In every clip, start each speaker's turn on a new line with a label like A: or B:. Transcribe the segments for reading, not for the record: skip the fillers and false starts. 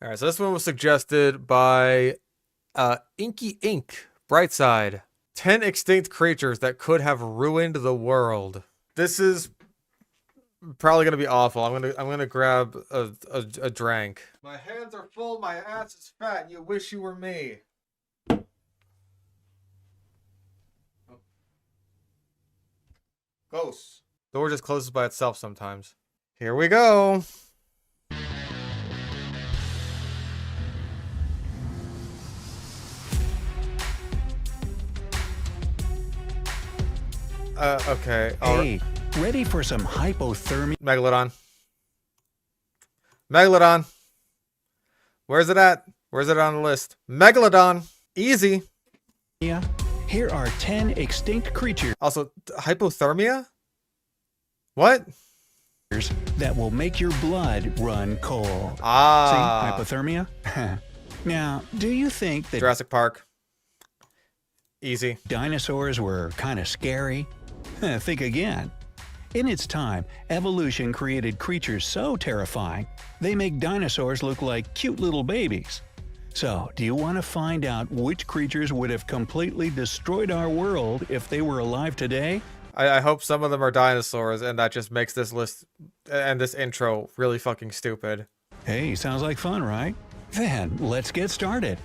A: All right, so this one was suggested by Inky Ink, Brightside. 10 extinct creatures that could have ruined the world. This is probably gonna be awful. I'm gonna grab a drink. My hands are full, my ass is fat, and you wish you were me. Ghosts. Door just closes by itself sometimes. Here we go. Okay.
B: Hey, ready for some hypothermia?
A: Megalodon. Megalodon. Where's it at? Where's it on the list? Megalodon. Easy.
B: Here are 10 extinct creatures
A: Also, hypothermia? What?
B: that will make your blood run cold.
A: Ah.
B: See, hypothermia? Now, do you think that
A: Jurassic Park. Easy.
B: dinosaurs were kind of scary? Think again. In its time, evolution created creatures so terrifying, they make dinosaurs look like cute little babies. So, do you want to find out which creatures would have completely destroyed our world if they were alive today?
A: I hope some of them are dinosaurs, and that just makes this list and this intro really fucking stupid.
B: Hey, sounds like fun, right? Then, let's get started.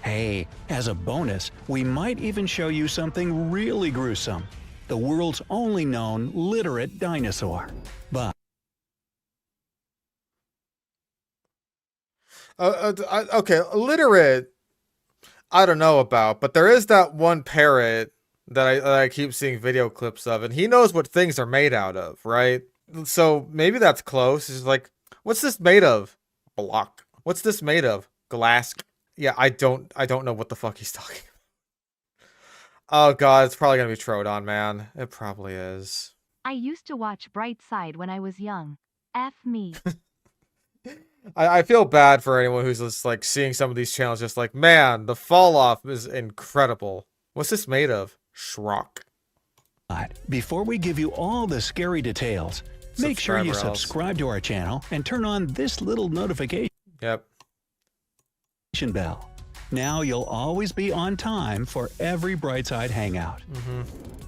B: Hey, as a bonus, we might even show you something really gruesome. The world's only known literate dinosaur. But
A: Okay, Literate, I don't know about, but there is that one parrot that I keep seeing video clips of, and he knows what things are made out of, right? So maybe that's close. It's like, what's this made of? Block. What's this made of? Glass. Yeah, I don't know what the fuck he's talking about. Oh god, it's probably gonna be Troodon, man. It probably is.
C: I used to watch Brightside when I was young. F me.
A: I feel bad for anyone who's just like seeing some of these channels just like, man, the fall off is incredible. What's this made of? Shrock.
B: before we give you all the scary details, make sure you
A: Subscriber else.
B: subscribe to our channel and turn on this little notification
A: Yep.
B: bell. Now you'll always be on time for every Brightside hangout.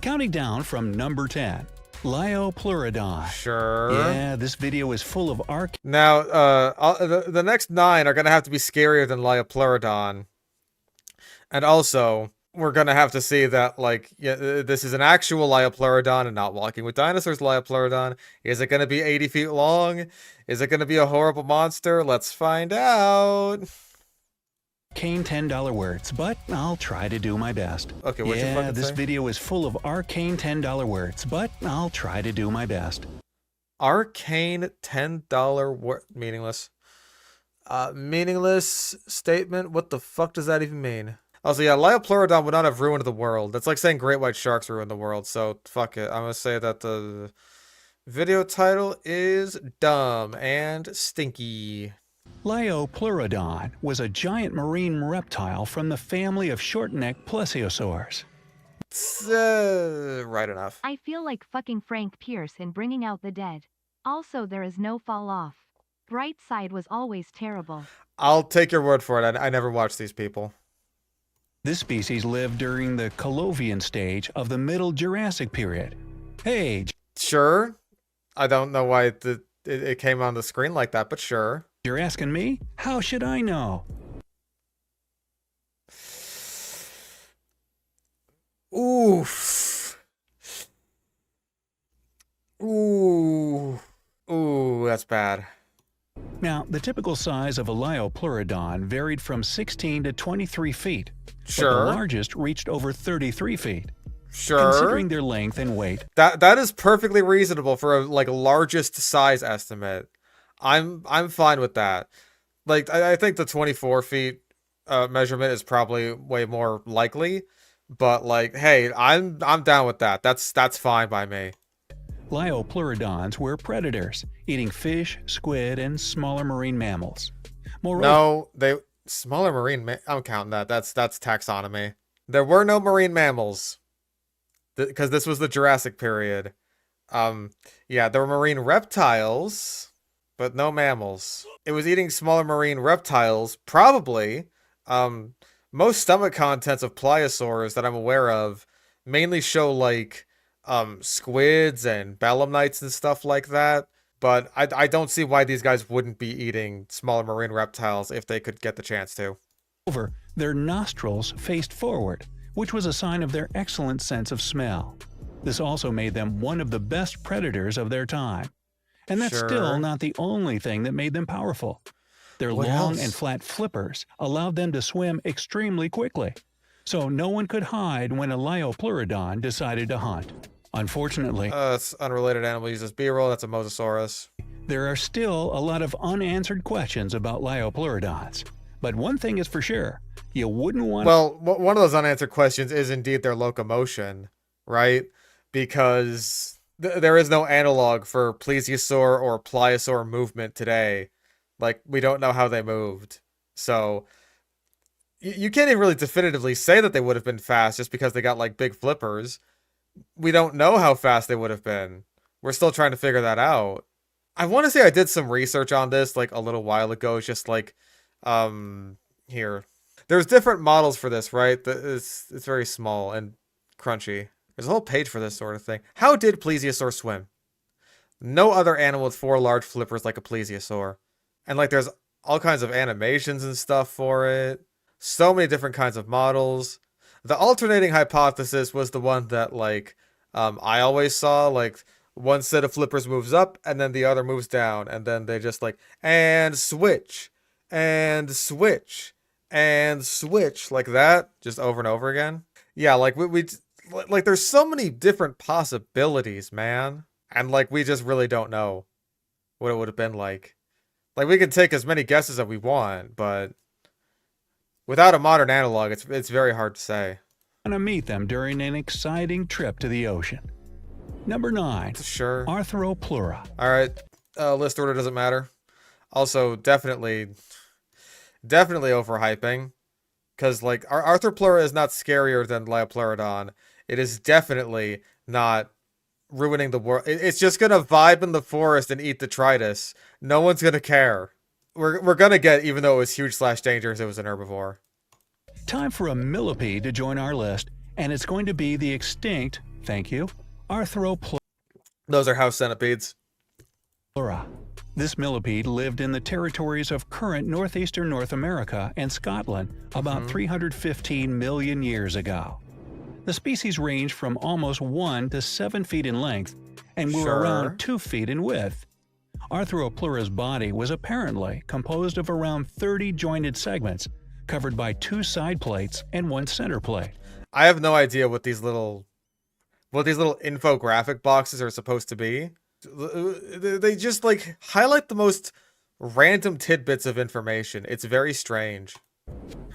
B: Counting down from number 10, Liopleurodon.
A: Sure.
B: Yeah, this video is full of
A: Now, the next 9 are gonna have to be scarier than Liopleurodon. And also, we're gonna have to see that, like, yeah, this is an actual Liopleurodon and not Walking with Dinosaurs Liopleurodon. Is it gonna be 80 feet long? Is it gonna be a horrible monster? Let's find out.
B: arcane $10 words, but I'll try to do my best.
A: Okay, what'd you
B: Yeah,
A: fucking
B: this
A: say?
B: video is full of arcane $10 words, but I'll try to do my best.
A: Arcane $10 word. Meaningless. Meaningless statement? What the fuck does that even mean? Also, yeah, Liopleurodon would not have ruined the world. That's like saying great white sharks ruined the world, so fuck it. I'm gonna say that the video title is dumb and stinky.
B: Liopleurodon was a giant marine reptile from the family of short-necked plesiosaurs.
A: It's, right enough.
C: I feel like fucking Frank Pierce in Bringing Out the Dead. Also, there is no fall off. Brightside was always terrible.
A: I'll take your word for it. I never watched these people.
B: This species lived during the Colovian stage of the Middle Jurassic period. Hey,
A: Sure. I don't know why it came on the screen like that, but sure.
B: you're asking me? How should I know?
A: Oof. Ooh. Ooh, that's bad.
B: Now, the typical size of a Liopleurodon varied from 16 to 23 feet. But the
A: Sure.
B: largest reached over 33 feet.
A: Sure.
B: Considering their length and weight,
A: That is perfectly reasonable for a like largest size estimate. I'm fine with that. Like I think the 24 feet measurement is probably way more likely, but like, hey, I'm down with that. That's fine by me.
B: Liopleurodons were predators, eating fish, squid, and smaller marine mammals. Moreover,
A: No, they smaller I'm counting that. That's taxonomy. There were no marine mammals because this was the Jurassic period. Yeah, there were marine reptiles. but no mammals. It was eating smaller marine reptiles, probably. Most stomach contents of pliosaurs that I'm aware of mainly show like squids and belemnites and stuff like that. But I don't see why these guys wouldn't be eating smaller marine reptiles if they could get the chance to.
B: Their nostrils faced forward, which was a sign of their excellent sense of smell. This also made them one of the best predators of their time. And that's
A: Sure.
B: still not the only thing that made them powerful. Their
A: What
B: long
A: else?
B: and flat flippers allowed them to swim extremely quickly, so no one could hide when a Liopleurodon decided to hunt. Unfortunately,
A: It's unrelated animal uses B-roll. That's a mosasaurus.
B: there are still a lot of unanswered questions about Liopleurodons. But one thing is for sure, you wouldn't want
A: Well, one of those unanswered questions is indeed their locomotion, right? Because there is no analog for plesiosaur or pliosaur movement today. Like, we don't know how they moved. So, you can't even really definitively say that they would have been fast just because they got, like, big flippers. We don't know how fast they would have been. We're still trying to figure that out. I want to say I did some research on this, like, a little while ago. It's just, like, here. There's different models for this, right? It's very small and crunchy. There's a whole page for this sort of thing. How did plesiosaur swim? No other animal with 4 large flippers like a plesiosaur. And like there's all kinds of animations and stuff for it. So many different kinds of models. The alternating hypothesis was the one that like I always saw, like one set of flippers moves up and then the other moves down, and then they just like and switch and switch and switch like that, just over and over again. Yeah, like we like there's so many different possibilities, man. And like we just really don't know what it would have been like. Like we can take as many guesses as we want, but without a modern analog, it's very hard to say.
B: to meet them during an exciting trip to the ocean. Number 9.
A: Sure.
B: Arthropleura.
A: All right. List order doesn't matter. Also, definitely overhyping, because like Arthropleura is not scarier than Liopleurodon. It is definitely not ruining the world. It's just gonna vibe in the forest and eat detritus. No one's gonna care. We're gonna get, even though it was huge / dangerous, it was an herbivore.
B: Time for a millipede to join our list, and it's going to be the extinct, thank you, Arthropleura.
A: Those are house centipedes.
B: This millipede lived in the territories of current northeastern North America and Scotland about 315 million years ago. The species ranged from almost 1 to 7 feet in length and were
A: Sure.
B: around 2 feet in width. Arthropleura's body was apparently composed of around 30 jointed segments, covered by 2 side plates and 1 center plate.
A: I have no idea what these little infographic boxes are supposed to be. They just like highlight the most random tidbits of information. It's very strange.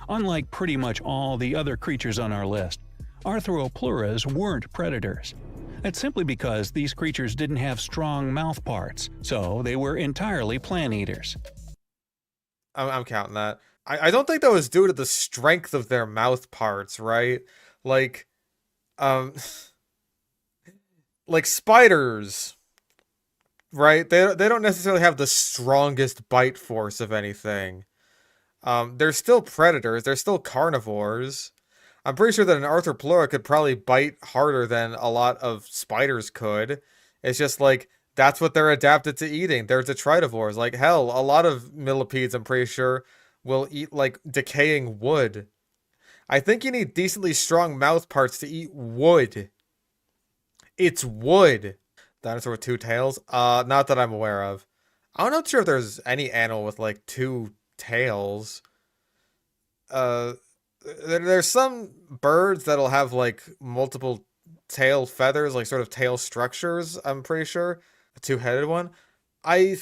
B: Unlike pretty much all the other creatures on our list, Arthropleuras weren't predators. That's simply because these creatures didn't have strong mouth parts, so they were entirely plant eaters.
A: I'm counting that. I don't think that was due to the strength of their mouth parts, right? Like, like spiders, right? They don't necessarily have the strongest bite force of anything. They're still predators. They're still carnivores. I'm pretty sure that an Arthropleura could probably bite harder than a lot of spiders could. It's just like that's what they're adapted to eating. They're detritivores. Like hell, a lot of millipedes, I'm pretty sure, will eat like decaying wood. I think you need decently strong mouth parts to eat wood. It's wood. Dinosaur with 2 tails? Not that I'm aware of. I'm not sure if there's any animal with like 2 tails. There's some birds that'll have like multiple tail feathers, like sort of tail structures, I'm pretty sure. A 2-headed one. I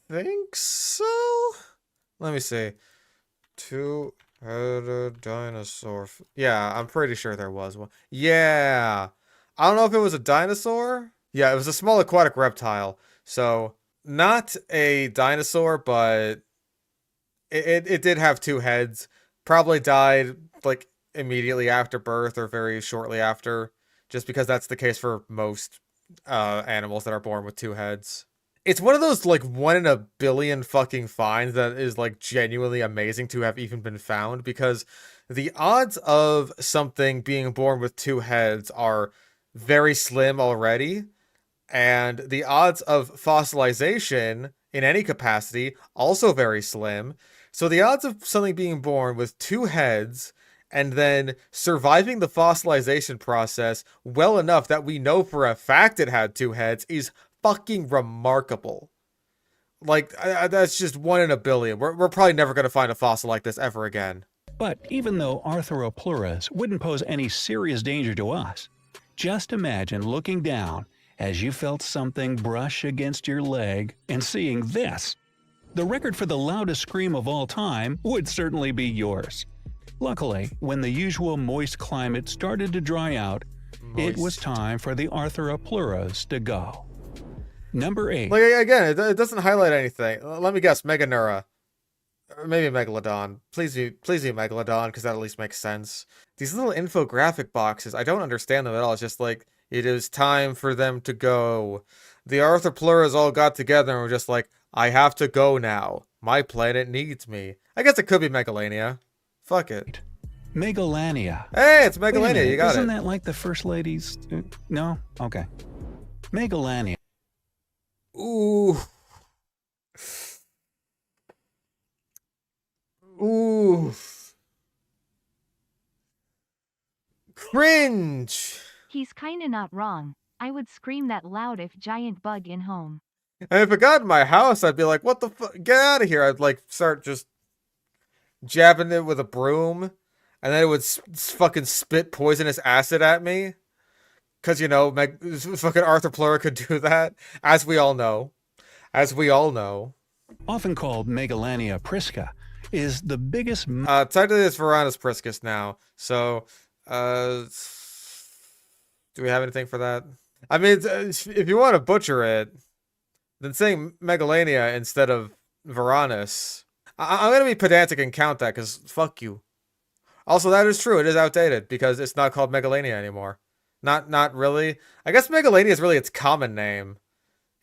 A: think so? Let me see. 2-headed dinosaur. Yeah, I'm pretty sure there was one. Yeah. I don't know if it was a dinosaur. Yeah, it was a small aquatic reptile. So, not a dinosaur, but it did have 2 heads. Probably died like immediately after birth or very shortly after, just because that's the case for most animals that are born with 2 heads. It's one of those like 1 in a billion fucking finds that is like genuinely amazing to have even been found, because the odds of something being born with 2 heads are very slim already, and the odds of fossilization in any capacity also very slim. So the odds of something being born with 2 heads and then surviving the fossilization process well enough that we know for a fact it had 2 heads is fucking remarkable. Like, that's just 1 in a billion. We're probably never going to find a fossil like this ever again.
B: But even though Arthropleura wouldn't pose any serious danger to us, just imagine looking down as you felt something brush against your leg and seeing this. The record for the loudest scream of all time would certainly be yours. Luckily, when the usual moist climate started to dry out, it was time for the Arthropleura to go. Number 8.
A: Like, again, it doesn't highlight anything. Let me guess, Meganeura. Or maybe Megalodon. Please be Megalodon, because that at least makes sense. These little infographic boxes, I don't understand them at all. It's just like, it is time for them to go. The Arthropleura all got together and were just like, I have to go now. My planet needs me. I guess it could be Megalania. Fuck it.
B: Megalania.
A: Hey, it's Megalania. You got
B: Isn't
A: it.
B: that like the first lady's? No? Okay. Megalania.
A: Ooh. Ooh. Cringe.
C: He's kinda not wrong. I would scream that loud if giant bug in home.
A: And if it got in my house, I'd be like, what the fuck? Get out of here. I'd like start just jabbing it with a broom, and then it would fucking spit poisonous acid at me. Because, you know, fucking Arthropleura could do that, as we all know. As we all know.
B: Often called Megalania prisca, is the biggest.
A: Technically it's Varanus priscus now. So, do we have anything for that? I mean, if you want to butcher it, then saying Megalania instead of Varanus. I'm going to be pedantic and count that, because fuck you. Also, that is true. It is outdated, because it's not called Megalania anymore. Not really. I guess Megalania is really its common name.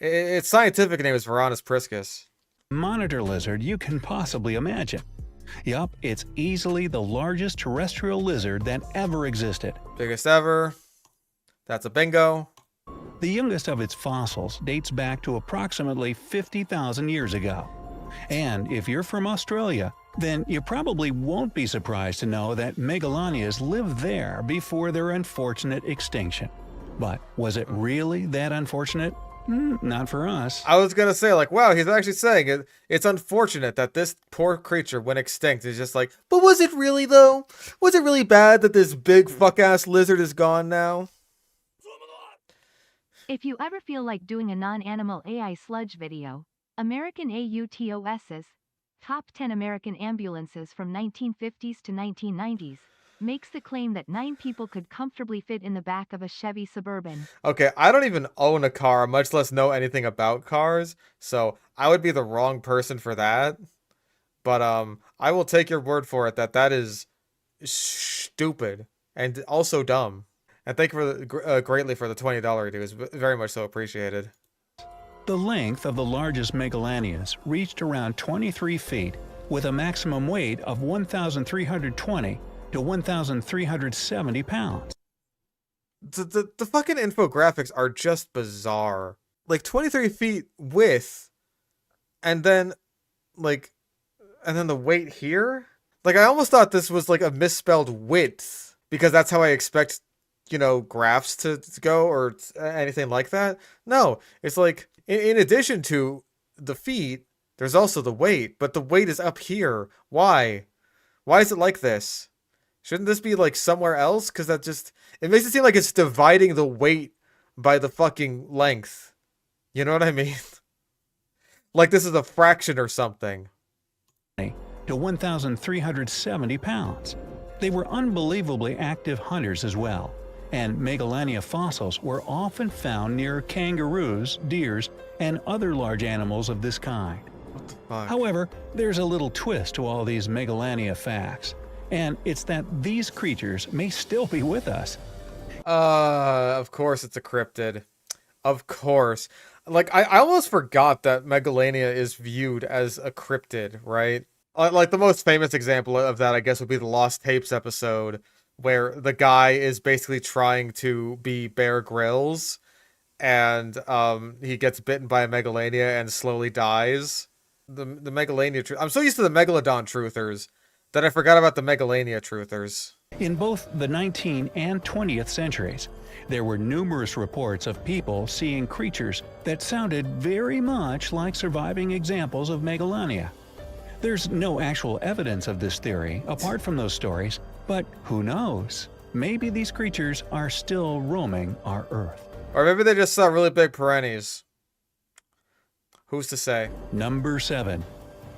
A: Its scientific name is Varanus priscus.
B: Monitor lizard you can possibly imagine. Yup, it's easily the largest terrestrial lizard that ever existed.
A: Biggest ever. That's a bingo.
B: The youngest of its fossils dates back to approximately 50,000 years ago. And if you're from Australia, then you probably won't be surprised to know that Megalanias lived there before their unfortunate extinction. But was it really that unfortunate? Not for us.
A: I was gonna say, like, wow, he's actually saying it's unfortunate that this poor creature went extinct. It's just like, but was it really, though? Was it really bad that this big fuck-ass lizard is gone now?
C: If you ever feel like doing a non-animal AI sludge video, American AUTOS's Top 10 American Ambulances from 1950s to 1990s makes the claim that 9 people could comfortably fit in the back of a Chevy Suburban.
A: Okay, I don't even own a car, much less know anything about cars, so I would be the wrong person for that. But I will take your word for it that is stupid and also dumb. And thank you for greatly for the $20 dues. Very much so appreciated.
B: The length of the largest Megalanias reached around 23 feet, with a maximum weight of 1,320 to 1,370 pounds.
A: The fucking infographics are just bizarre. Like 23 feet width, and then the weight here? Like, I almost thought this was like a misspelled width, because that's how I expect, you know, graphs to go or anything like that. No, it's like, in addition to the feet, there's also the weight, but the weight is up here. Why? Why is it like this? Shouldn't this be like somewhere else? Because it makes it seem like it's dividing the weight by the fucking length. You know what I mean? Like this is a fraction or something.
B: To 1,370 pounds. They were unbelievably active hunters as well, and Megalania fossils were often found near kangaroos, deers, and other large animals of this kind.
A: What the fuck?
B: However, there's a little twist to all these Megalania facts, and it's that these creatures may still be with us.
A: Of course it's a cryptid. Of course. Like, I almost forgot that Megalania is viewed as a cryptid, right? Like, the most famous example of that, I guess, would be the Lost Tapes episode, where the guy is basically trying to be Bear Grylls, and he gets bitten by a Megalania and slowly dies. The Megalania I'm so used to the Megalodon truthers that I forgot about the Megalania truthers.
B: In both the 19th and 20th centuries, there were numerous reports of people seeing creatures that sounded very much like surviving examples of Megalania. There's no actual evidence of this theory apart from those stories, but who knows? Maybe these creatures are still roaming our Earth.
A: Or maybe they just saw really big perennies. Who's to say?
B: Number 7.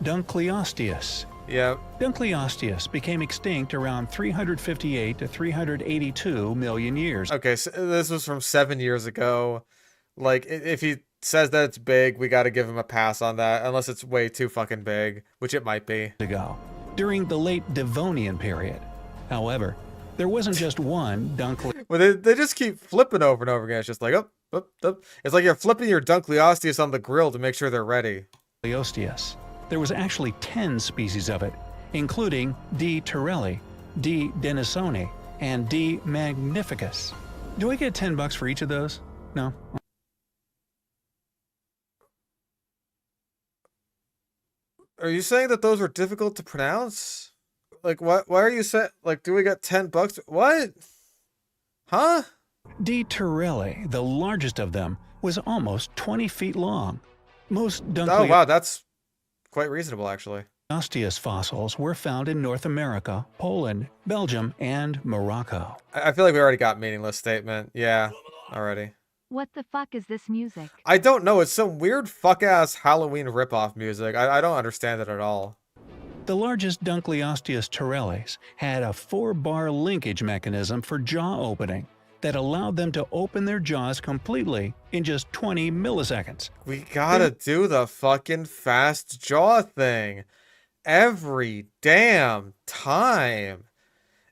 B: Dunkleosteus.
A: Yeah.
B: Dunkleosteus became extinct around 358 to 382 million years.
A: Okay, so this was from 7 years ago. Like, if he says that it's big, we gotta give him a pass on that, unless it's way too fucking big, which it might be.
B: Ago, during the late Devonian period. However, there wasn't just one Dunkleosteus.
A: Well, they just keep flipping over and over again. It's just like, up. It's like you're flipping your Dunkleosteus on the grill to make sure they're ready.
B: There was actually 10 species of it, including D. terrelli, D. denisoni, and D. magnificus. Do I get $10 for each of those? No?
A: Are you saying that those were difficult to pronounce? Like, why are you saying, like, do we get $10? What? Huh?
B: D. terrelli, the largest of them, was almost 20 feet long. Most
A: Oh, wow, that's quite reasonable, actually.
B: Dunkleosteus fossils were found in North America, Poland, Belgium, and Morocco.
A: I feel like we already got meaningless statement. Yeah, already.
C: What the fuck is this music?
A: I don't know. It's some weird fuck-ass Halloween ripoff music. I don't understand it at all.
B: The largest Dunkleosteus terrellis had a 4-bar linkage mechanism for jaw opening that allowed them to open their jaws completely in just 20 milliseconds.
A: We gotta do the fucking fast jaw thing. Every damn time.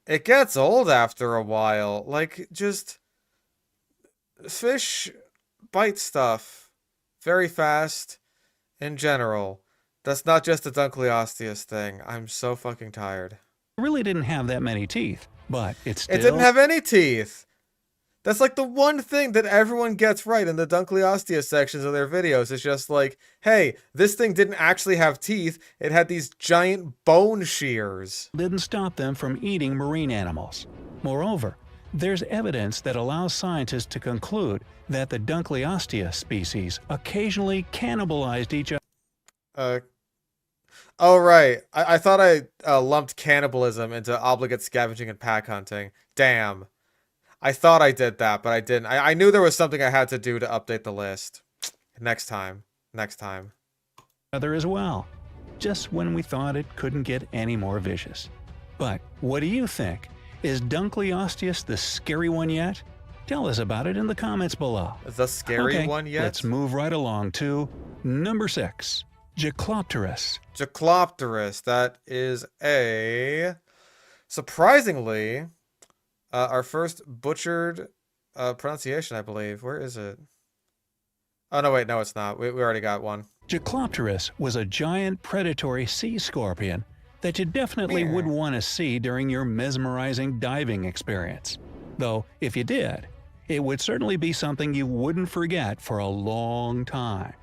A: It gets old after a while. Like, just... Fish bite stuff very fast in general. That's not just a Dunkleosteus thing. I'm so fucking tired.
B: It really didn't have that many teeth, but it
A: didn't have any teeth. That's like the one thing that everyone gets right in the Dunkleosteus sections of their videos. It's just like, hey, this thing didn't actually have teeth. It had these giant bone shears.
B: Didn't stop them from eating marine animals. Moreover, there's evidence that allows scientists to conclude that the Dunkleosteus species occasionally cannibalized each other.
A: Oh, right. I thought I lumped cannibalism into obligate scavenging and pack hunting. Damn. I thought I did that, but I didn't. I knew there was something I had to do to update the list. Next time.
B: Other as well, just when we thought it couldn't get any more vicious. But what do you think? Is Dunkleosteus the scary one yet? Tell us about it in the comments below.
A: The scary one yet?
B: Let's move right along to number 6. Jaekelopterus.
A: Jaekelopterus. That is a... surprisingly, our first butchered pronunciation, I believe. Where is it? Oh, no, wait. No, it's not. We already got one.
B: Jaekelopterus was a giant predatory sea scorpion that you definitely would want to see during your mesmerizing diving experience. Though, if you did, it would certainly be something you wouldn't forget for a long time.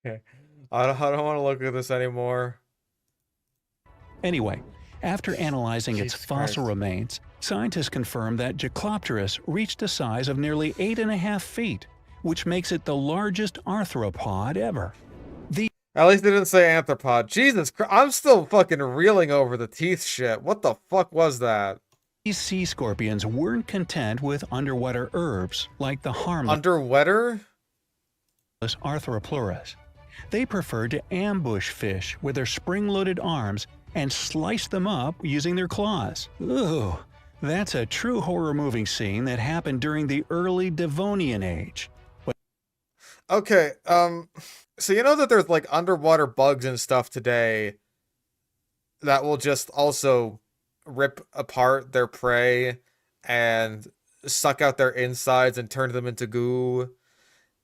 A: Okay. I don't want to look at this anymore.
B: Anyway, after analyzing its
A: Jesus
B: fossil
A: Christ.
B: remains, scientists confirmed that Jaekelopterus reached a size of nearly 8.5 feet, which makes it the largest arthropod ever.
A: At least they didn't say anthropod. Jesus Christ. I'm still fucking reeling over the teeth shit. What the fuck was that?
B: These sea scorpions weren't content with underwater herbs like the harmless
A: Underwater?
B: Arthropleura. They preferred to ambush fish with their spring-loaded arms and slice them up using their claws. Ooh, That's a true horror movie scene that happened during the early Devonian age.
A: Okay, so you know that there's like underwater bugs and stuff today that will just also rip apart their prey and suck out their insides and turn them into goo.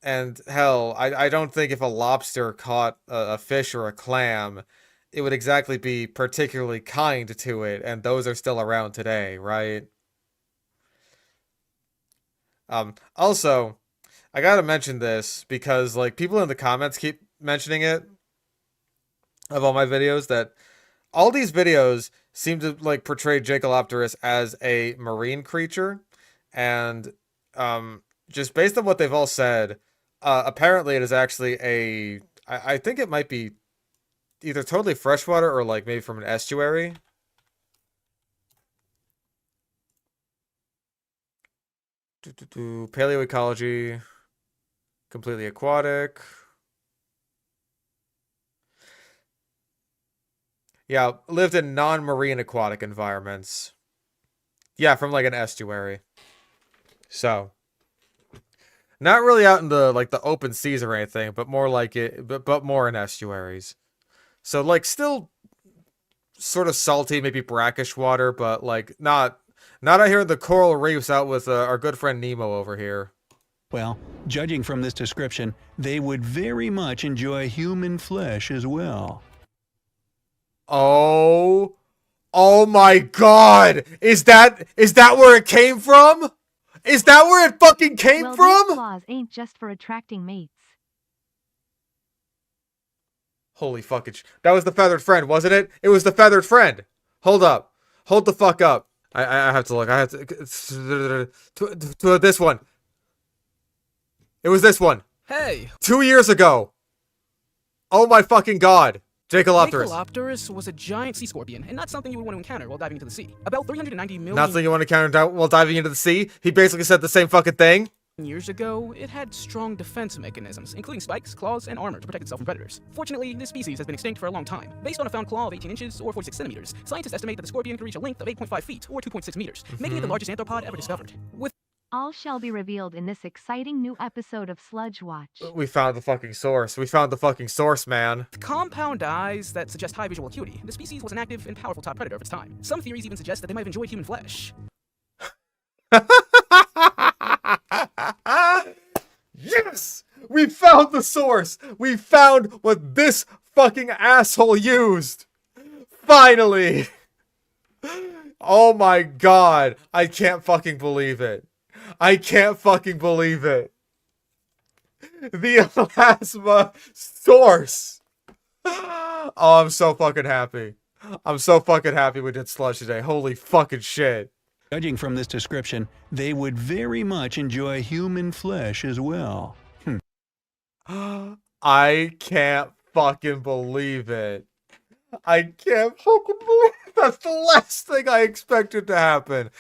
A: And hell, I don't think if a lobster caught a fish or a clam, it would exactly be particularly kind to it, and those are still around today, right? Also, I gotta mention this because like people in the comments keep mentioning it of all my videos, that all these videos seem to like portray Jaekelopterus as a marine creature, and just based on what they've all said, apparently it is actually I think it might be either totally freshwater or like maybe from an estuary. Paleoecology, completely aquatic. Yeah, lived in non-marine aquatic environments. Yeah, from like an estuary. So, not really out in the like the open seas or anything, but more like it, but more in estuaries. So like still sort of salty, maybe brackish water, but like not out here in the coral reefs out with our good friend Nemo over here.
B: Well, judging from this description, they would very much enjoy human flesh as well.
A: Oh my God! Is that where it came from? Is that where it fucking came
C: Well,
A: from?
C: these claws ain't just for attracting mates.
A: Holy fucking that was the feathered friend, wasn't it? It was the feathered friend. Hold up. Hold the fuck up. I have to look. I have to this one. It was this one.
D: Hey!
A: 2 years ago. Oh my fucking God. Jaekelopterus.
D: Jaekelopterus was a giant sea scorpion, and not something you would want to encounter while diving into the sea. About 390 million
A: Not something you want to encounter while diving into the sea? He basically said the same fucking thing.
D: years ago, it had strong defense mechanisms, including spikes, claws, and armor to protect itself from predators. Fortunately, this species has been extinct for a long time. Based on a found claw of 18 inches or 46 centimeters, scientists estimate that the scorpion can reach a length of 8.5 feet or 2.6 meters, making it the largest arthropod ever discovered. With
C: All shall be revealed in this exciting new episode of Sludge Watch.
A: We found the fucking source. We found the fucking source, man.
D: compound eyes that suggest high visual acuity, the species was an active and powerful top predator of its time. Some theories even suggest that they might have enjoyed human flesh.
A: Yes! We found the source! We found what this fucking asshole used! Finally! Oh my God. I can't fucking believe it. I can't fucking believe it. The elasma source! Oh, I'm so fucking happy. I'm so fucking happy we did Sludge today. Holy fucking shit.
B: Judging from this description, they would very much enjoy human flesh as well.
A: I can't fucking believe it. I can't fucking believe it. That's the last thing I expected to happen.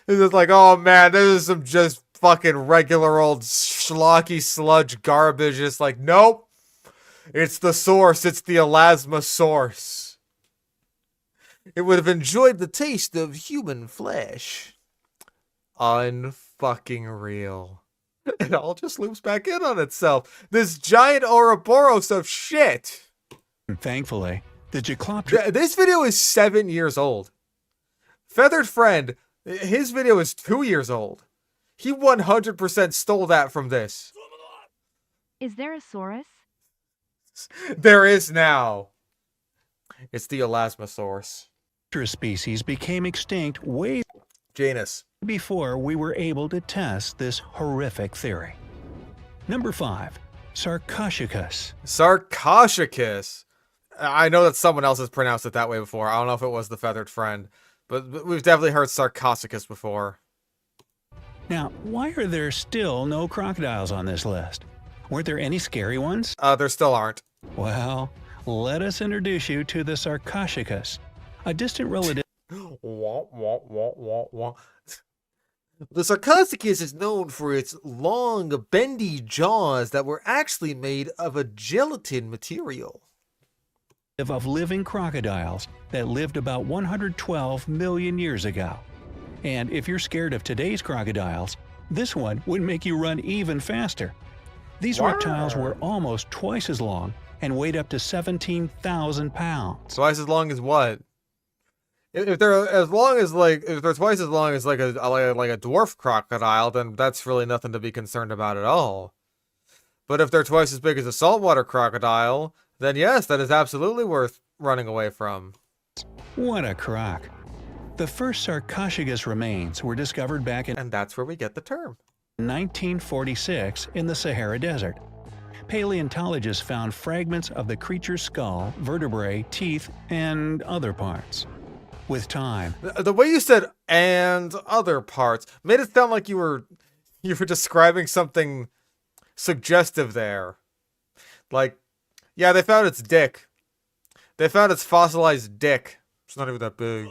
A: It's just like, oh man, this is some just fucking regular old schlocky sludge garbage. It's like, nope. It's the source. It's the elasma source. It would have enjoyed the taste of human flesh. Unfucking real. It all just loops back in on itself. This giant Ouroboros of shit.
B: Thankfully, the Jaekelopterus
A: This video is 7 years old. Feathered Friend, his video is 2 years old. He 100% stole that from this.
C: Is there a saurus?
A: There is now. It's the elasmosaurus.
B: species became extinct way
A: Janus.
B: before we were able to test this horrific theory. Number 5. Sarcosuchus.
A: Sarcosuchus. I know that someone else has pronounced it that way before. I don't know if it was the Feathered Friend, but we've definitely heard Sarcosuchus before.
B: Now, why are there still no crocodiles on this list? Weren't there any scary ones?
A: There still aren't.
B: Well, let us introduce you to the Sarcosuchus, a distant relative
A: Wah, wah, wah, wah, wah. The Sarcosuchus is known for its long, bendy jaws that were actually made of a gelatin material.
B: of living crocodiles that lived about 112 million years ago. And if you're scared of today's crocodiles, this one would make you run even faster. These reptiles were almost twice as long and weighed up to 17,000 pounds.
A: Twice as long as what? If they're as long as if they're twice as long as like a dwarf crocodile, then that's really nothing to be concerned about at all. But if they're twice as big as a saltwater crocodile, then yes, that is absolutely worth running away from.
B: What a croc! The first Sarcosuchus remains were discovered back in
A: And that's where we get the term.
B: 1946 in the Sahara Desert. Paleontologists found fragments of the creature's skull, vertebrae, teeth, and other parts. With time,
A: The way you said "and other parts" made it sound like you were describing something suggestive there. Like, yeah, they found its dick. They found its fossilized dick. It's not even that big.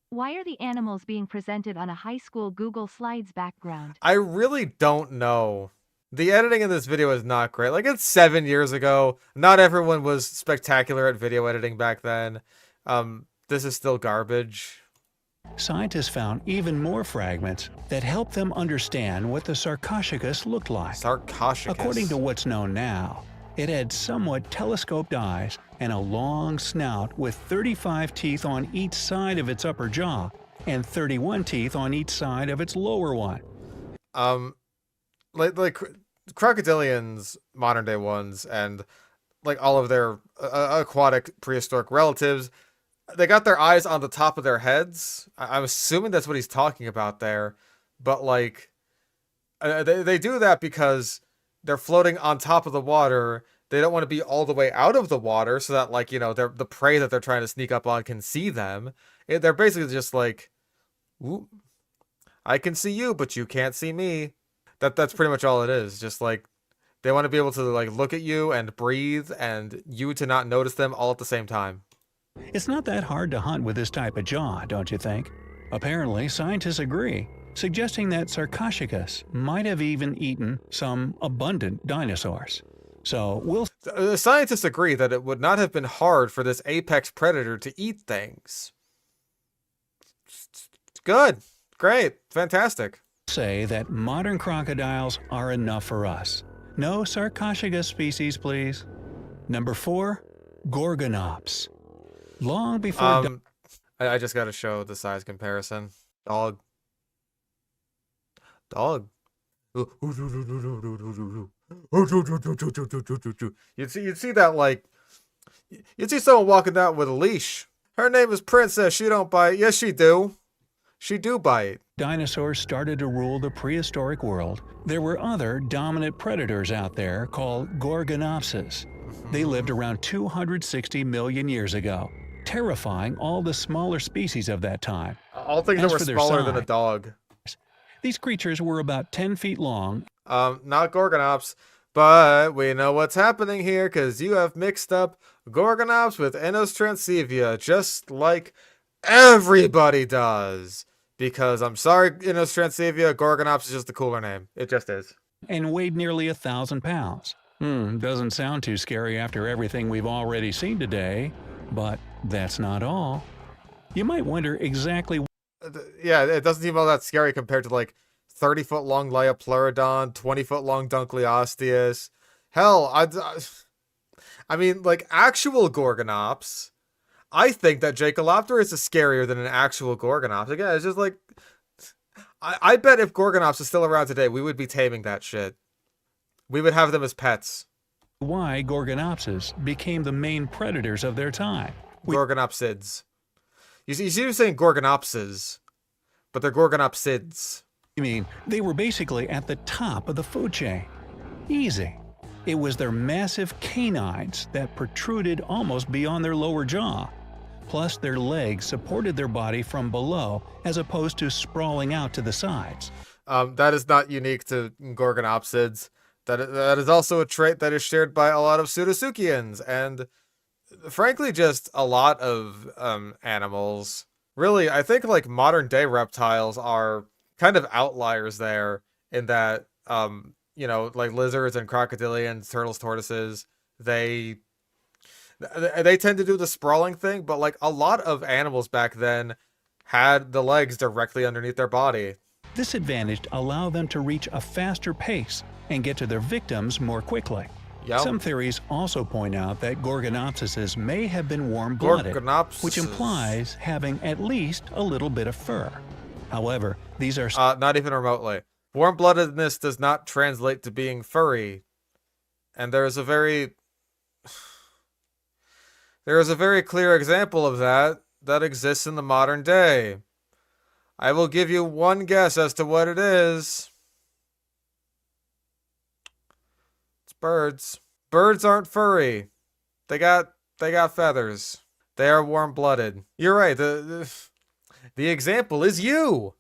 C: Why are the animals being presented on a high school Google Slides background?
A: I really don't know. The editing in this video is not great. Like, it's 7 years ago. Not everyone was spectacular at video editing back then. This is still garbage.
B: scientists found even more fragments that helped them understand what the Sarcosuchus looked like.
A: Sarcosuchus.
B: According to what's known now, it had somewhat telescoped eyes and a long snout with 35 teeth on each side of its upper jaw and 31 teeth on each side of its lower one.
A: Like crocodilians, modern day ones, and like all of their aquatic prehistoric relatives, they got their eyes on the top of their heads. I'm assuming that's what he's talking about there, but like they do that because they're floating on top of the water. They don't want to be all the way out of the water so that, like, you know, the prey that they're trying to sneak up on can see them. They're basically just like, "Ooh, I can see you, but you can't see me." That's pretty much all it is. Just like they want to be able to like look at you and breathe, and you to not notice them all at the same time.
B: It's not that hard to hunt with this type of jaw, don't you think? Apparently, scientists agree, suggesting that Sarcosuchus might have even eaten some abundant dinosaurs. So we'll
A: The scientists agree that it would not have been hard for this apex predator to eat things. Good. Great. Fantastic.
B: say that modern crocodiles are enough for us. No Sarcosuchus species, please. Number 4, Gorgonopsids. Long before
A: I just got to show the size comparison. Dog. You'd see that, like, you'd see someone walking out with a leash. Her name is Princess. She don't bite. Yes, she do. She do bite.
B: dinosaurs started to rule the prehistoric world, there were other dominant predators out there called Gorgonopsids. They lived around 260 million years ago, terrifying all the smaller species of that time.
A: All things that
B: As
A: were
B: for their
A: smaller than a
B: size,
A: dog.
B: These creatures were about 10 feet long.
A: Not Gorgonops, but we know what's happening here because you have mixed up Gorgonops with Inostrancevia, just like everybody does. Because I'm sorry, Inostrancevia, Gorgonops is just a cooler name. It just is.
B: And weighed nearly 1,000 pounds. Doesn't sound too scary after everything we've already seen today, but that's not all. You might wonder exactly.
A: Yeah, it doesn't seem all that scary compared to like 30-foot long Liopleurodon, 20-foot long Dunkleosteus. Hell, I mean, like actual Gorgonops. I think that Jaekelopterus is scarier than an actual Gorgonops. Again, it's just like, I bet if Gorgonops is still around today, we would be taming that shit. We would have them as pets.
B: Why Gorgonopsids became the main predators of their time.
A: Gorgonopsids. You see, you're saying Gorgonopsids, but they're Gorgonopsids.
B: I mean, they were basically at the top of the food chain. Easy. It was their massive canines that protruded almost beyond their lower jaw. Plus, their legs supported their body from below as opposed to sprawling out to the sides.
A: That is not unique to Gorgonopsids. That is also a trait that is shared by a lot of Pseudotsuchians and, frankly, just a lot of animals. Really, I think like modern day reptiles are kind of outliers there in that, like lizards and crocodilians, turtles, tortoises, they tend to do the sprawling thing, but like a lot of animals back then had the legs directly underneath their body.
B: This advantage allowed them to reach a faster pace and get to their victims more quickly.
A: Yep.
B: Some theories also point out that Gorgonopsids may have been warm-blooded,
A: Gorgonopsids.
B: which implies having at least a little bit of fur. However, these are
A: not even remotely. Warm-bloodedness does not translate to being furry. And there is a very clear example of that exists in the modern day. I will give you one guess as to what it is. It's birds. Birds aren't furry. They got feathers. They are warm-blooded. You're right. The example is you.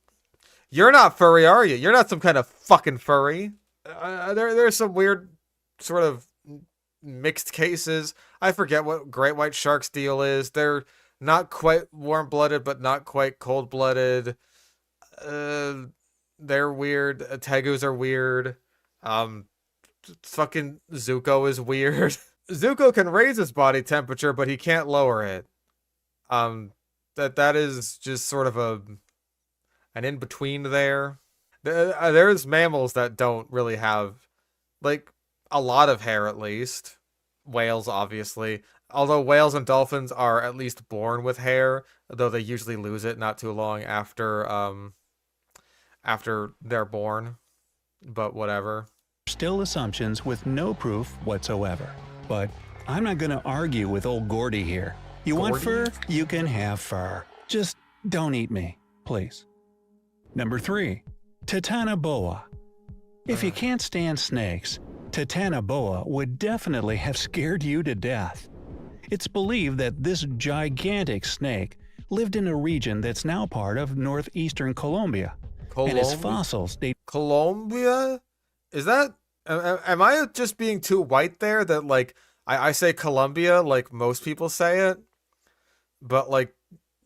A: You're not furry, are you? You're not some kind of fucking furry. There's some weird sort of mixed cases. I forget what great white shark's deal is. They're not quite warm-blooded, but not quite cold-blooded. They're weird. Tegus are weird. Fucking Zuko is weird. Zuko can raise his body temperature, but he can't lower it. That is just sort of an in-between there. There's mammals that don't really have, like, a lot of hair at least. Whales, obviously. Although whales and dolphins are at least born with hair, though they usually lose it not too long after they're born. But whatever.
B: still assumptions with no proof whatsoever. But I'm not going to argue with old Gordy here. You want fur? You can have fur. Just don't eat me, please. Number 3. Titanoboa. If you can't stand snakes, Titanoboa would definitely have scared you to death. It's believed that this gigantic snake lived in a region that's now part of northeastern Colombia. And its fossils date...
A: Colombia? Is that... Am I just being too white there that, like, I say Colombia like most people say it? But, like,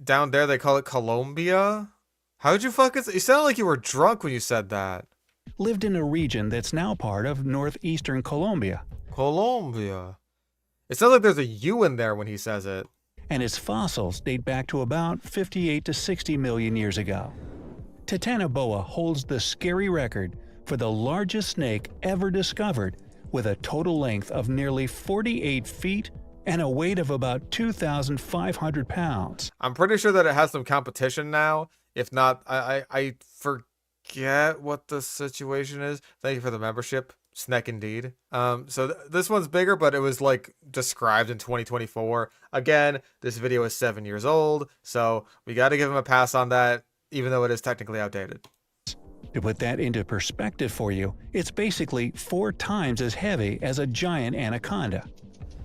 A: down there they call it Colombia? How'd you fucking... You sounded like you were drunk when you said that.
B: Lived in a region that's now part of northeastern Colombia.
A: Colombia. It sounds like there's a U in there when he says it.
B: And its fossils date back to about 58 to 60 million years ago. Titanoboa holds the scary record for the largest snake ever discovered, with a total length of nearly 48 feet and a weight of about 2,500 pounds.
A: I'm pretty sure that it has some competition now. If not, I forget what the situation is. Thank you for the membership. Snack indeed. So this one's bigger, but it was like described in 2024. Again, this video is 7 years old, so we got to give him a pass on that, even though it is technically outdated.
B: To put that into perspective for you, it's basically 4 times as heavy as a giant anaconda.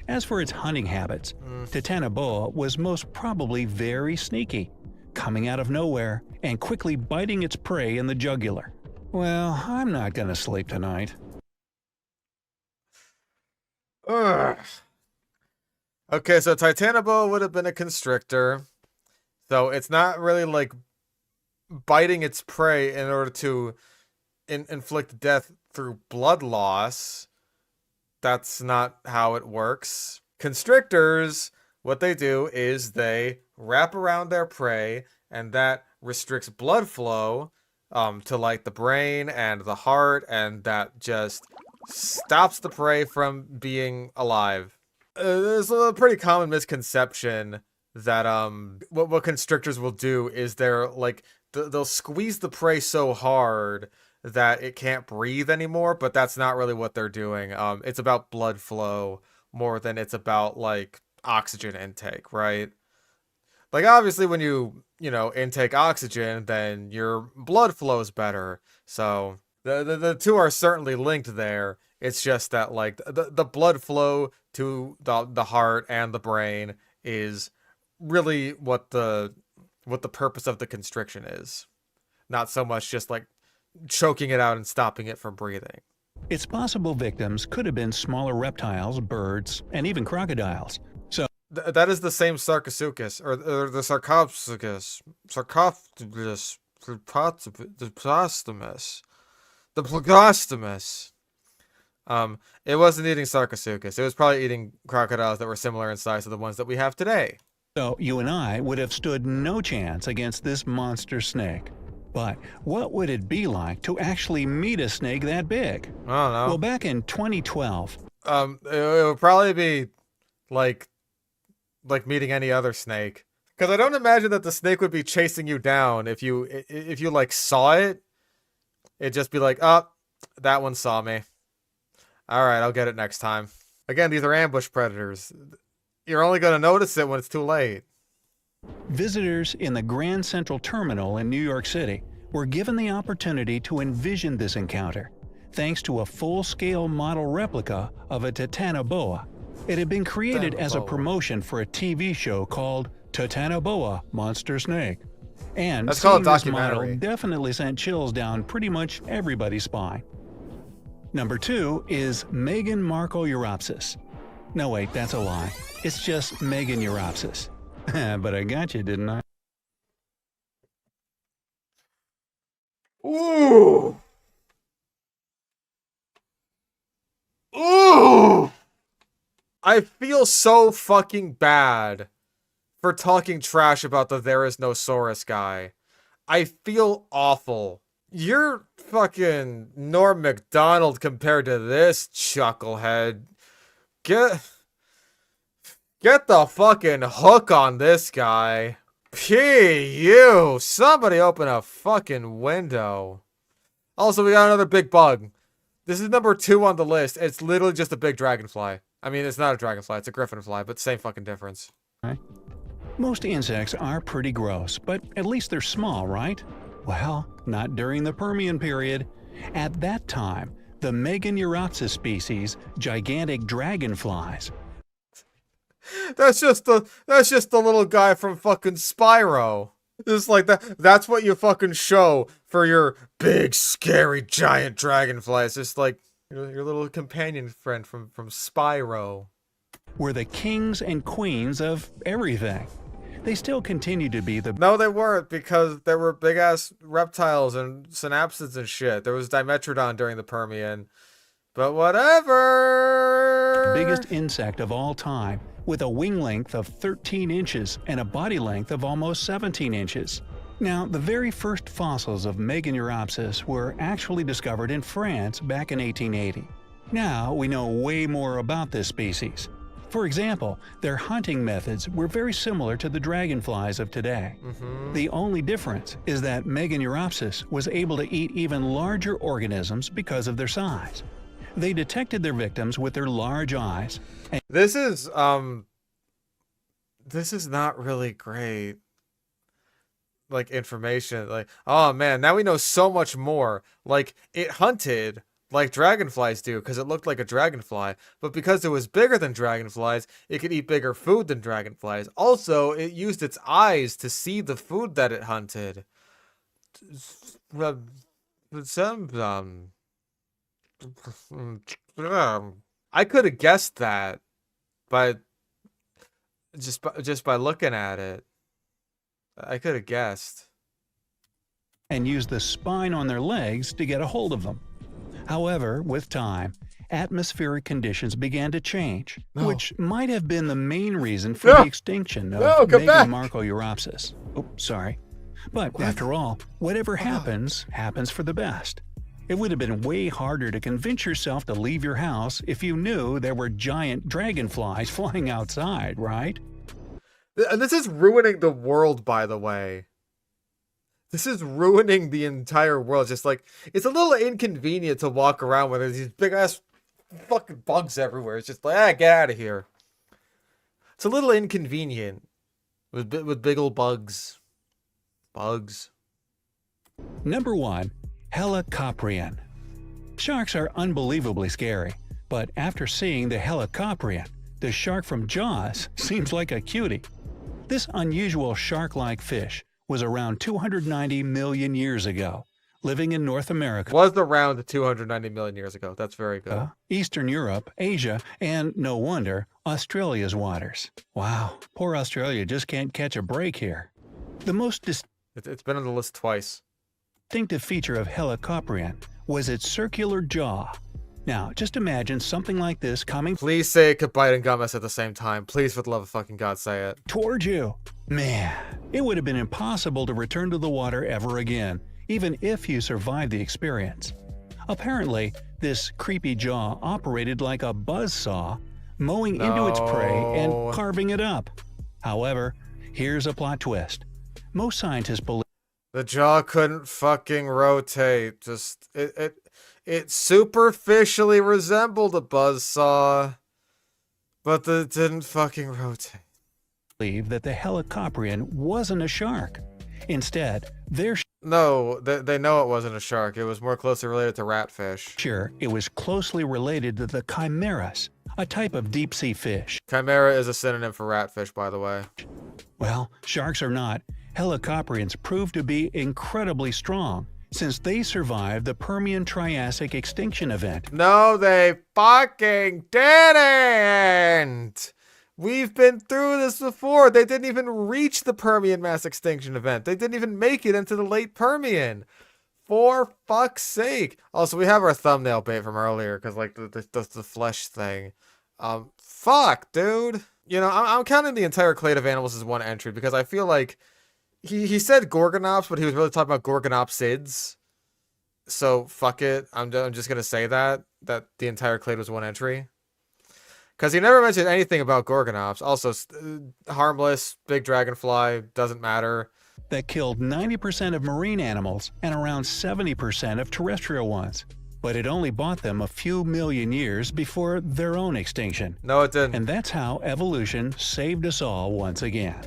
B: As for its hunting habits, Titanoboa was most probably very sneaky, coming out of nowhere and quickly biting its prey in the jugular. Well, I'm not gonna sleep tonight.
A: Ugh. Okay, so Titanoboa would have been a constrictor. So it's not really like biting its prey in order to inflict death through blood loss. That's not how it works. Constrictors, what they do is they wrap around their prey, and that restricts blood flow to like the brain and the heart, and that just stops the prey from being alive. There's a pretty common misconception that what constrictors will do is they're like they'll squeeze the prey so hard that it can't breathe anymore, but that's not really what they're doing. It's about blood flow more than it's about like oxygen intake, right? Like obviously when you intake oxygen, then your blood flows better. So the two are certainly linked there. It's just that like the blood flow to the heart and the brain is really what the purpose of the constriction is. Not so much just like choking it out and stopping it from breathing.
B: Its possible victims could have been smaller reptiles, birds, and even crocodiles. So
A: that is the same Sarcosuchus, or the Sarcosuchus, the Plegostomus. It wasn't eating Sarcosuchus. It was probably eating crocodiles that were similar in size to the ones that we have today.
B: So you and I would have stood no chance against this monster snake. But what would it be like to actually meet a snake that big?
A: I don't know.
B: Well, back in 2012,
A: it would probably be like meeting any other snake. Because I don't imagine that the snake would be chasing you down if you like saw it. It'd just be like, oh, that one saw me. All right, I'll get it next time. Again, these are ambush predators. You're only going to notice it when it's too late.
B: visitors in the Grand Central Terminal in New York City were given the opportunity to envision this encounter, thanks to a full-scale model replica of a Titanoboa. It had been created as a promotion for a TV show called Titanoboa Monster Snake. And
A: that's called a
B: seeing this model
A: documentary.
B: definitely sent chills down pretty much everybody's spine. Number 2 is Meganeuropsis. No wait, that's a lie. It's just Meganeuropsis. But I got you, didn't I?
A: Ooh. Ooh. I feel so fucking bad for talking trash about the There Is No Saurus guy. I feel awful. You're fucking Norm Macdonald compared to this chucklehead. Get the fucking hook on this guy. P.U. Somebody open a fucking window. Also, we got another big bug. This is number 2 on the list. It's literally just a big dragonfly. I mean, it's not a dragonfly, it's a griffinfly, but same fucking difference.
B: Most insects are pretty gross, but at least they're small, right? Well, not during the Permian period. At that time, the Meganeuropsis species, gigantic dragonflies,
A: That's just the little guy from fucking Spyro. It's like that's what you fucking show for your big, scary, giant dragonfly. It's just like your little companion friend from Spyro.
B: were the kings and queens of everything. They still continue to be the
A: No, they weren't, because there were big ass reptiles and synapsids and shit. There was Dimetrodon during the Permian. But whatever.
B: biggest insect of all time, with a wing length of 13 inches and a body length of almost 17 inches. Now, the very first fossils of Meganeuropsis were actually discovered in France back in 1880. Now we know way more about this species. For example, their hunting methods were very similar to the dragonflies of today. The only difference is that Meganeuropsis was able to eat even larger organisms because of their size. They detected their victims with their large eyes.
A: This is not really great, like, information. Like, oh man, now we know so much more. Like, it hunted like dragonflies do because it looked like a dragonfly, but because it was bigger than dragonflies, it could eat bigger food than dragonflies. Also, it used its eyes to see the food that it hunted. I could have guessed that, but just by looking at it, I could have guessed.
B: And used the spine on their legs to get a hold of them. However, with time, atmospheric conditions began to change, which might have been the main reason for the extinction of Meganeuropsis. Oh, sorry. But after all, whatever happens, happens for the best. It would have been way harder to convince yourself to leave your house if you knew there were giant dragonflies flying outside, right?
A: And this is ruining the world, by the way. This is ruining the entire world. Just like, it's a little inconvenient to walk around with these big ass fucking bugs everywhere. It's just like, get out of here. It's a little inconvenient with big old bugs.
B: Number 1. Helicoprion. Sharks are unbelievably scary, but after seeing the Helicoprion, the shark from Jaws seems like a cutie. This unusual shark-like fish was around 290 million years ago, living in North America.
A: Was around 290 million years ago. That's very good.
B: Eastern Europe, Asia, and, no wonder, Australia's waters. Wow, poor Australia just can't catch a break here. The most
A: It's been on the list twice.
B: distinctive feature of Helicoprion was its circular jaw. Now, just imagine something like this coming
A: Please say it could bite and gum us at the same time. Please, for the love of fucking God, say it.
B: toward you. Man, it would have been impossible to return to the water ever again, even if you survived the experience. Apparently, this creepy jaw operated like a buzzsaw, mowing into its prey and
A: No.
B: carving it up. However, here's a plot twist. Most scientists believe
A: The jaw couldn't fucking rotate. Just it superficially resembled a buzzsaw, but it didn't fucking rotate.
B: that the Helicoprion wasn't a shark. Instead, they're
A: No, they know it wasn't a shark. It was more closely related to ratfish.
B: sure it was closely related to the chimeras, a type of deep-sea fish.
A: Chimera is a synonym for ratfish, by the way.
B: Well, sharks or not, Helicoprions proved to be incredibly strong since they survived the Permian-Triassic extinction event.
A: No, they fucking didn't! We've been through this before. They didn't even reach the Permian mass extinction event. They didn't even make it into the late Permian. For fuck's sake. Also, we have our thumbnail bait from earlier, because, like, the flesh thing. Fuck, dude. You know, I'm counting the entire clade of animals as one entry, because I feel like he said Gorgonops, but he was really talking about Gorgonopsids. So, fuck it. I'm just going to say that the entire clade was one entry. Because he never mentioned anything about Gorgonops. Also, harmless, big dragonfly, doesn't matter.
B: That killed 90% of marine animals and around 70% of terrestrial ones. But it only bought them a few million years before their own extinction.
A: No, it didn't.
B: And that's how evolution saved us all once again.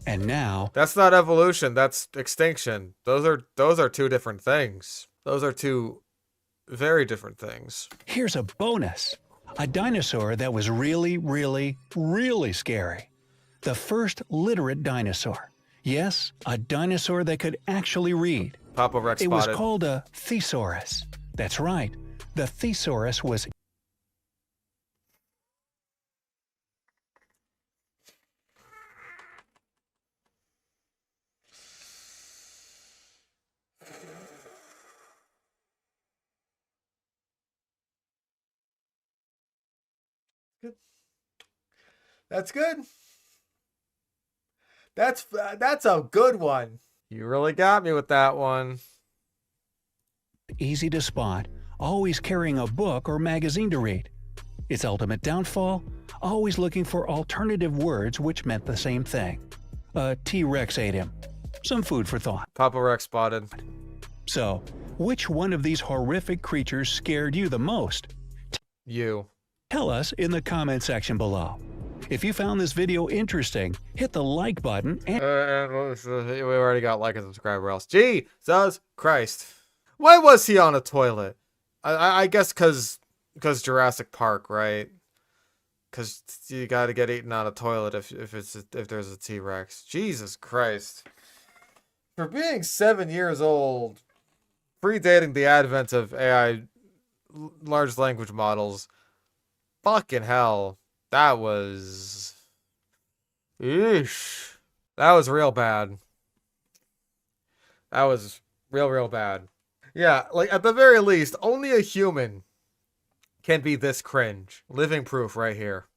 B: And now,
A: That's not evolution, that's extinction. Those are two different things. Those are two very different things.
B: here's a bonus. A dinosaur that was really, really, really scary. The first literate dinosaur. Yes, a dinosaur that could actually read.
A: Papa Rex
B: It was
A: spotted.
B: called a thesaurus. That's right. The thesaurus was
A: That's good. That's a good one. You really got me with that one.
B: easy to spot, always carrying a book or magazine to read. Its ultimate downfall? Always looking for alternative words which meant the same thing. A T-Rex ate him. Some food for thought.
A: Papa Rex spotted.
B: So, which one of these horrific creatures scared you the most?
A: You.
B: Tell us in the comment section below. If you found this video interesting, hit the like button and
A: We already got like and subscribe or else. Jesus Christ. Why was he on a toilet? I guess cause Jurassic Park, right? Cause you gotta get eaten on a toilet if there's a T-Rex. Jesus Christ. For being 7 years old, predating the advent of AI large language models, fucking hell. That was... Eesh. That was real bad. That was real bad. Yeah, like, at the very least, only a human can be this cringe. Living proof right here.